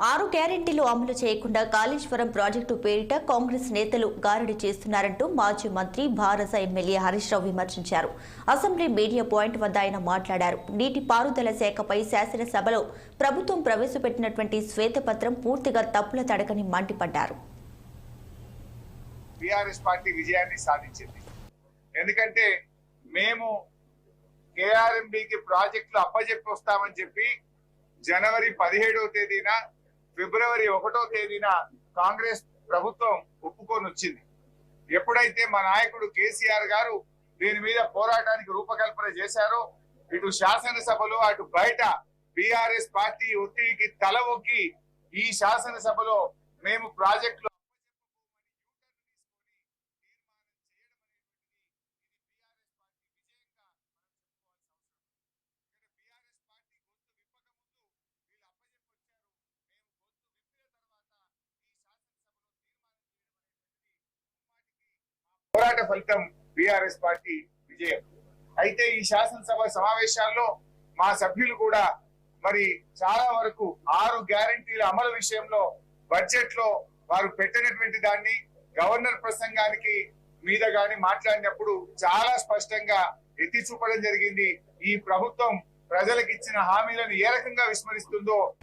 6 గ్యారెంటీలు అమలు చేయకుండా కాళేశ్వరం ప్రాజెక్టు పేరిట కాంగ్రెస్ నేతలు గారడీ చేస్తున్నారంటూ మాజీ మంత్రి భారస ఎమ్మెల్యే హరీష్ రావు విమర్శించారు. అసెంబ్లీ మీడియా పాయింట్ వద్ద ఆయన మాట్లాడారు. నీటిపారుదల శాఖపై శాసనసభలో ప్రభుత్వం ప్రవేశపెట్టినటువంటి శ్వేతపత్రం పూర్తిగా తప్పుల తడకని మండిపడ్డారు. బీఆర్ఎస్ పార్టీ విజయాన్ని సాధించింది. ఎందుకంటే మేము కేఆర్ఎంబీకి ప్రాజెక్టులు అప్పజెప్పి వస్తామని చెప్పి జనవరి 17వ తేదీన ఫిబ్రవరి 1వ తేదీన కాంగ్రెస్ ప్రభుత్వం ఒప్పుకొని వచ్చింది. ఎప్పుడైతే మా నాయకుడు కేసీఆర్ గారు దీని మీద పోరాటానికి రూపకల్పన చేశారో, ఇటు శాసనసభలో అటు బయట బీఆర్ఎస్ పార్టీ ఒత్తిడికి తల ఒక్కి ఈ శాసనసభలో మేము ప్రాజెక్టులు పోరాట ఫలితం బీఆర్ఎస్ పార్టీ విజయం. అయితే ఈ శాసనసభ సమావేశాల్లో మా సభ్యులు కూడా మరి చాలా వరకు 6 గ్యారెంటీల అమలు విషయంలో బడ్జెట్ లో వారు పెట్టినటువంటి దాన్ని గవర్నర్ ప్రసంగానికి మీద గాని మాట్లాడినప్పుడు చాలా స్పష్టంగా ఎత్తి చూపడం జరిగింది. ఈ ప్రభుత్వం ప్రజలకు ఇచ్చిన హామీలను ఏ రకంగా విస్మరిస్తుందో